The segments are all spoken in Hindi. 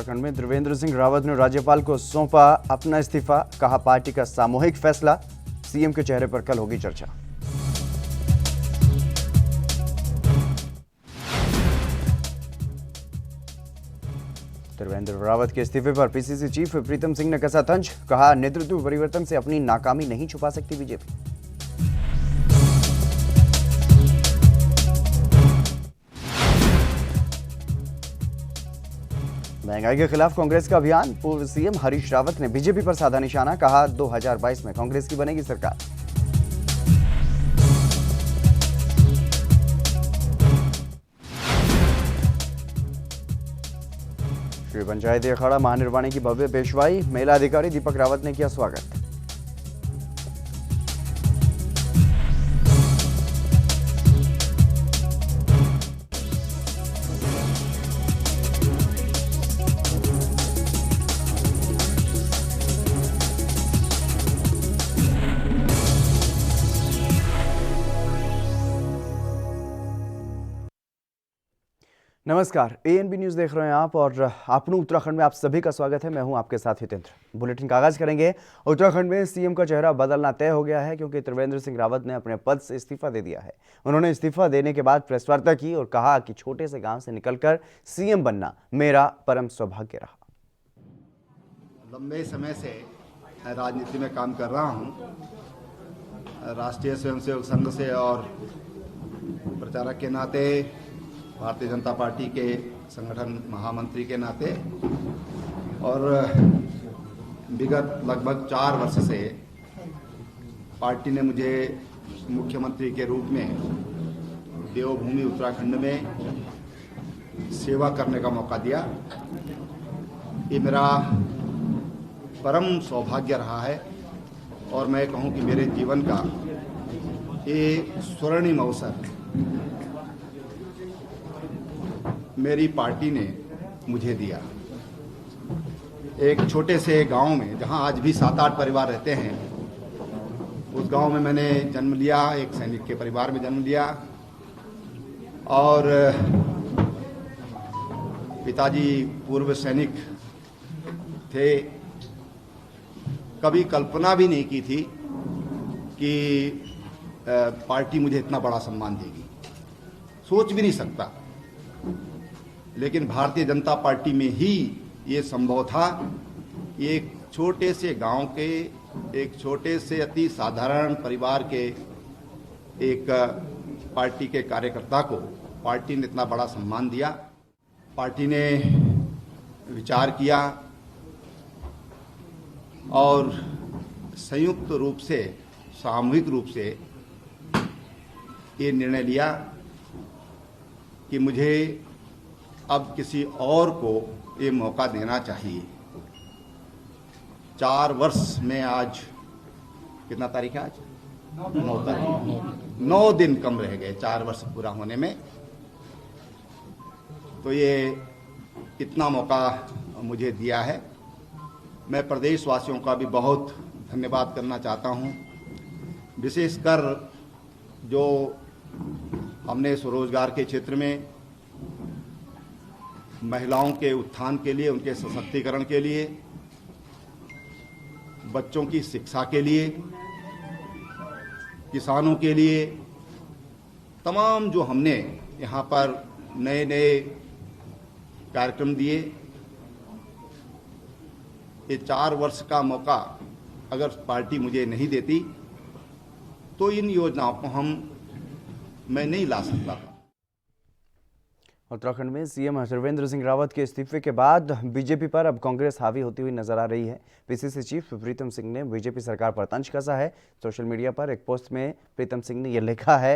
उत्तराखंड में त्रिवेंद्र सिंह रावत ने राज्यपाल को सौंपा अपना इस्तीफा, कहा पार्टी का सामूहिक फैसला, सीएम के चेहरे पर कल होगी चर्चा। त्रिवेंद्र रावत के इस्तीफे पर पीसीसी चीफ प्रीतम सिंह ने कसा तंज, कहा नेतृत्व परिवर्तन से अपनी नाकामी नहीं छुपा सकती बीजेपी। महंगाई के खिलाफ कांग्रेस का अभियान, पूर्व सीएम हरीश रावत ने बीजेपी पर साधा निशाना, कहा 2022 में कांग्रेस की बनेगी सरकार। श्री पंचायती अखाड़ा महानिर्वाणी की भव्य पेशवाई, मेला अधिकारी दीपक रावत ने किया स्वागत। नमस्कार, एएनबी न्यूज देख रहे हैं आप और अपनू उत्तराखंड में आप सभी का स्वागत है। मैं हूं आपके साथ हितेंद्र। बुलेटिन का आगाज करेंगे। उत्तराखंड में सीएम का चेहरा बदलना तय हो गया है क्योंकि त्रिवेंद्र सिंह रावत ने अपने पद से इस्तीफा दे दिया है। उन्होंने इस्तीफा देने के बाद प्रेस वार्ता की और कहा कि छोटे से गांव से निकलकर सीएम बनना मेरा परम सौभाग्य रहा। लंबे समय से राजनीति में काम कर रहा हूं, राष्ट्रीय स्वयंसेवक संघ से और प्रचारक के नाते, भारतीय जनता पार्टी के संगठन महामंत्री के नाते, और विगत लगभग 4 वर्ष से पार्टी ने मुझे मुख्यमंत्री के रूप में देवभूमि उत्तराखंड में सेवा करने का मौका दिया। ये मेरा परम सौभाग्य रहा है और मैं कहूं कि मेरे जीवन का ये स्वर्णिम अवसर मेरी पार्टी ने मुझे दिया। एक छोटे से गांव में जहां आज भी 7-8 परिवार रहते हैं, उस गांव में मैंने जन्म लिया, एक सैनिक के परिवार में जन्म लिया और पिताजी पूर्व सैनिक थे। कभी कल्पना भी नहीं की थी कि पार्टी मुझे इतना बड़ा सम्मान देगी, सोच भी नहीं सकता। लेकिन भारतीय जनता पार्टी में ही ये संभव था। एक छोटे से गांव के, एक छोटे से अति साधारण परिवार के एक पार्टी के कार्यकर्ता को पार्टी ने इतना बड़ा सम्मान दिया। पार्टी ने विचार किया और संयुक्त रूप से, सामूहिक रूप से ये निर्णय लिया कि मुझे अब किसी और को ये मौका देना चाहिए। 4 वर्ष में, आज कितना तारीख है? आज 9 तारीख, 9 दिन कम रह गए 4 वर्ष पूरा होने में। तो ये इतना मौका मुझे दिया है। मैं प्रदेशवासियों का भी बहुत धन्यवाद करना चाहता हूँ, विशेषकर जो हमने स्वरोजगार के क्षेत्र में महिलाओं के उत्थान के लिए, उनके सशक्तिकरण के लिए, बच्चों की शिक्षा के लिए, किसानों के लिए, तमाम जो हमने यहाँ पर नए नए कार्यक्रम दिए, ये 4 वर्ष का मौका अगर पार्टी मुझे नहीं देती तो इन योजनाओं को मैं नहीं ला सकता था। उत्तराखंड में सीएम त्रिवेंद्र सिंह रावत के इस्तीफे के बाद बीजेपी पर अब कांग्रेस हावी होती हुई नजर आ रही है। पीसीसी चीफ प्रीतम सिंह ने बीजेपी सरकार पर तंज कसा है। सोशल मीडिया पर एक पोस्ट में प्रीतम सिंह ने यह लिखा है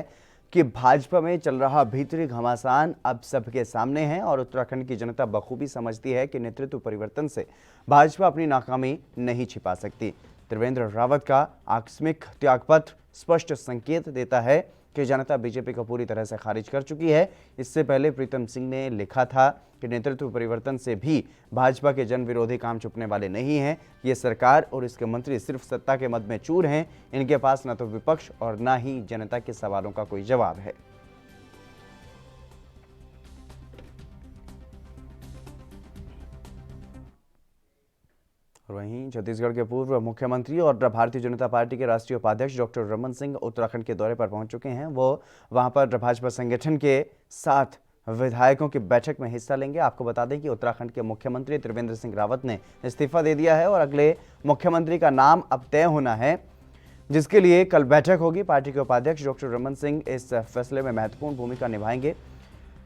कि भाजपा में चल रहा भीतरी घमासान अब सबके सामने है और उत्तराखंड की जनता बखूबी समझती है कि नेतृत्व परिवर्तन से भाजपा अपनी नाकामी नहीं छिपा सकती। त्रिवेंद्र रावत का आकस्मिक त्यागपत्र स्पष्ट संकेत देता है कि जनता बीजेपी को पूरी तरह से खारिज कर चुकी है। इससे पहले प्रीतम सिंह ने लिखा था कि नेतृत्व परिवर्तन से भी भाजपा के जन विरोधी काम छुपने वाले नहीं हैं। ये सरकार और इसके मंत्री सिर्फ सत्ता के मद में चूर हैं। इनके पास न तो विपक्ष और न ही जनता के सवालों का कोई जवाब है। और वहीं छत्तीसगढ़ के पूर्व मुख्यमंत्री और भारतीय जनता पार्टी के राष्ट्रीय उपाध्यक्ष डॉक्टर रमन सिंह उत्तराखंड के दौरे पर पहुंच चुके हैं। वो वहां पर भाजपा संगठन के 7 विधायकों की बैठक में हिस्सा लेंगे। आपको बता दें कि उत्तराखंड के मुख्यमंत्री त्रिवेंद्र सिंह रावत ने इस्तीफा दे दिया है और अगले मुख्यमंत्री का नाम अब तय होना है, जिसके लिए कल बैठक होगी। पार्टी के उपाध्यक्ष डॉक्टर रमन सिंह इस फैसले में महत्वपूर्ण भूमिका निभाएंगे।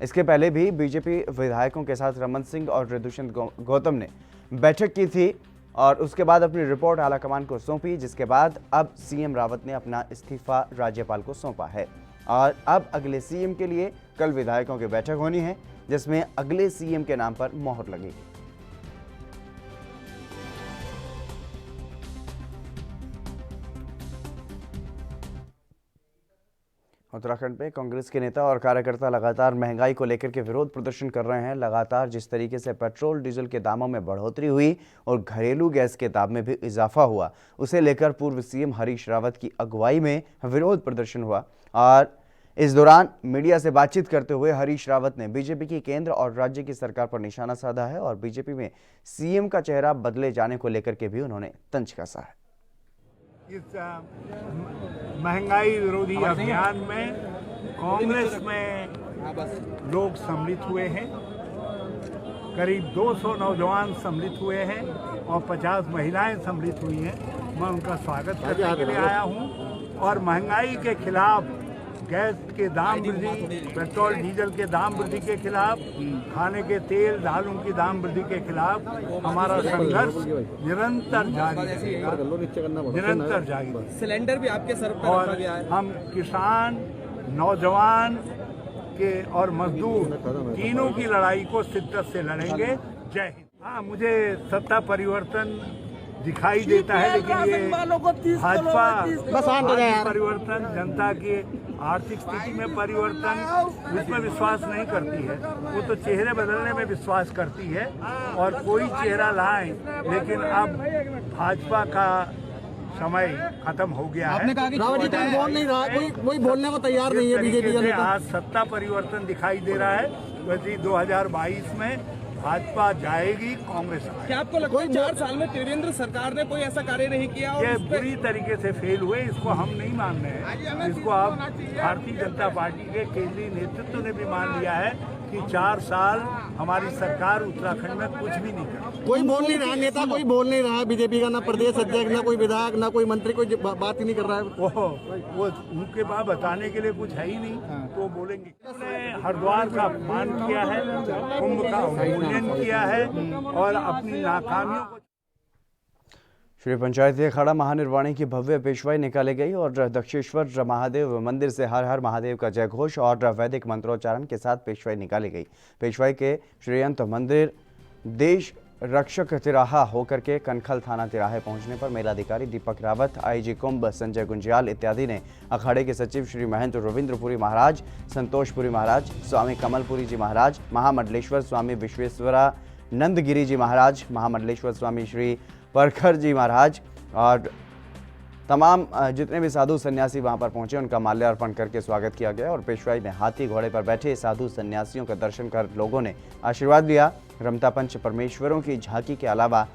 इसके पहले भी बीजेपी विधायकों के साथ रमन सिंह और दुष्यंत गौतम ने बैठक की थी और उसके बाद अपनी रिपोर्ट आलाकमान को सौंपी, जिसके बाद अब सीएम रावत ने अपना इस्तीफा राज्यपाल को सौंपा है और अब अगले सीएम के लिए कल विधायकों की बैठक होनी है, जिसमें अगले सीएम के नाम पर मोहर लगेगी। उत्तराखंड में कांग्रेस के नेता और कार्यकर्ता लगातार महंगाई को लेकर के विरोध प्रदर्शन कर रहे हैं। लगातार जिस तरीके से पेट्रोल डीजल के दामों में बढ़ोतरी हुई और घरेलू गैस के दाम में भी इजाफा हुआ, उसे लेकर पूर्व सीएम हरीश रावत की अगुवाई में विरोध प्रदर्शन हुआ और इस दौरान मीडिया से बातचीत करते हुए हरीश रावत ने बीजेपी की केंद्र और राज्य की सरकार पर निशाना साधा है और बीजेपी में सीएम का चेहरा बदले जाने को लेकर के भी उन्होंने तंज कसा है। इस महंगाई विरोधी अभियान में कांग्रेस में लोग सम्मिलित हुए हैं। करीब 200 नौजवान सम्मिलित हुए हैं और 50 महिलाएं सम्मिलित हुई हैं। मैं उनका स्वागत करने के लिए आया हूं और महंगाई के खिलाफ, गैस के दाम वृद्धि, पेट्रोल डीजल के दाम वृद्धि के खिलाफ, खाने के तेल दालों की दाम वृद्धि के खिलाफ हमारा संघर्ष निरंतर जारी रहेगा, निरंतर जारी। सिलेंडर भी आपके सर पर और रखा गया है। हम किसान, नौजवान के और मजदूर तीनों की लड़ाई को शिद्दत से लड़ेंगे। जय हिंद। हाँ, मुझे सत्ता परिवर्तन दिखाई देता है, लेकिन ये भाजपा परिवर्तन, जनता की आर्थिक स्थिति में परिवर्तन, उसमें विश्वास नहीं करती है। वो तो चेहरे बदलने में विश्वास करती है और कोई चेहरा लाए, लेकिन अब भाजपा का समय खत्म हो गया है। आपने कहा कि रावत जी कोई बोल नहीं रहा, कोई बोलने को तैयार नहीं है बीजेपी का नेता। आज सत्ता परिवर्तन दिखाई दे रहा है, वैसे 2022 में भाजपा जाएगी, कांग्रेस आएगी। क्या आपको लगता है 4 साल में त्रिवेंद्र सरकार ने कोई ऐसा कार्य नहीं किया? ये बुरी तरीके से फेल हुए, इसको हम नहीं मान रहे हैं। इसको अब भारतीय जनता पार्टी के केंद्रीय नेतृत्व ने भी मान लिया है कि 4 साल हमारी सरकार उत्तराखंड में कुछ भी नहीं कर। कोई बोल नहीं रहा, नेता कोई बोल नहीं रहा बीजेपी का, ना प्रदेश अध्यक्ष, ना कोई विधायक, ना कोई मंत्री, कोई बात ही नहीं कर रहा है। वो उनके पास बताने के लिए कुछ है ही नहीं, तो बोलेंगे। उन्होंने हरिद्वार का अपमान किया है, कुंभ का अवमूल्यन किया है और अपनी नाकामियों को। श्री पंचायती अखाड़ा महानिर्वाणी की भव्य पेशवाई निकाली गई और दक्षेश्वर महादेव मंदिर से हर हर महादेव का जयघोष और वैदिक मंत्रोच्चारण के साथ पेशवाई निकाली गई। पेशवाई के श्रीयंत मंदिर देश रक्षक तिराहा होकर के कनखल थाना तिराहे पहुंचने पर मेलाधिकारी दीपक रावत, आईजी कुंभ संजय गुंजियाल इत्यादि ने अखाड़े के सचिव श्री महंत रविंद्रपुरी महाराज, संतोषपुरी महाराज, स्वामी कमलपुरी जी महाराज, महामंडलेश्वर स्वामी विश्वेश्वरानंद गिरी जी महाराज, महामंडलेश्वर स्वामी श्री परखर जी महाराज और तमाम जितने भी साधु सन्यासी वहां पर पहुंचे, उनका माल्यार्पण करके स्वागत किया गया और पेशवाई में हाथी घोड़े पर बैठे साधु सन्यासियों का दर्शन कर लोगों ने आशीर्वाद लिया। रमता पंच परमेश्वरों की झांकी के अलावा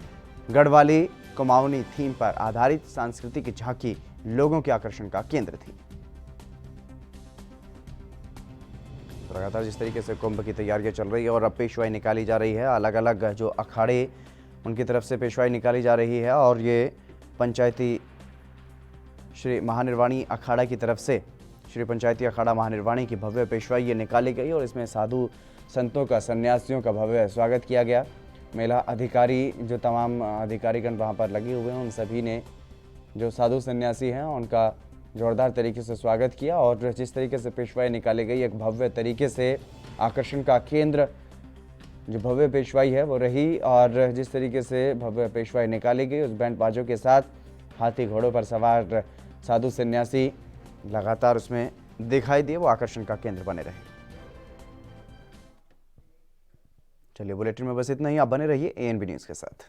गढ़वाली कुमाऊनी थीम पर आधारित सांस्कृतिक झांकी लोगों के आकर्षण का केंद्र थी। लगातार जिस तरीके से कुंभ की तैयारियां चल रही है और अब पेशवाई निकाली जा रही है, अलग अलग जो अखाड़े उनकी तरफ से पेशवाई निकाली जा रही है और ये पंचायती श्री महानिर्वाणी अखाड़ा की तरफ से श्री पंचायती अखाड़ा महानिर्वाणी की भव्य पेशवाई ये निकाली गई और इसमें साधु संतों का, सन्यासियों का भव्य स्वागत किया गया। मेला अधिकारी, जो तमाम अधिकारीगण वहाँ पर लगे हुए हैं, उन सभी ने जो साधु सन्यासी हैं उनका जोरदार तरीके से स्वागत किया और जिस तरीके से पेशवाई निकाली गई, एक भव्य तरीके से आकर्षण का केंद्र जो भव्य पेशवाई है वो रही और जिस तरीके से भव्य पेशवाई निकाली गई, उस बैंड बाजों के साथ हाथी घोड़ों पर सवार साधु सन्यासी लगातार उसमें दिखाई दिए, वो आकर्षण का केंद्र बने रहे। चलिए, बुलेटिन में बस इतना ही। आप बने रहिए ANB न्यूज़ के साथ।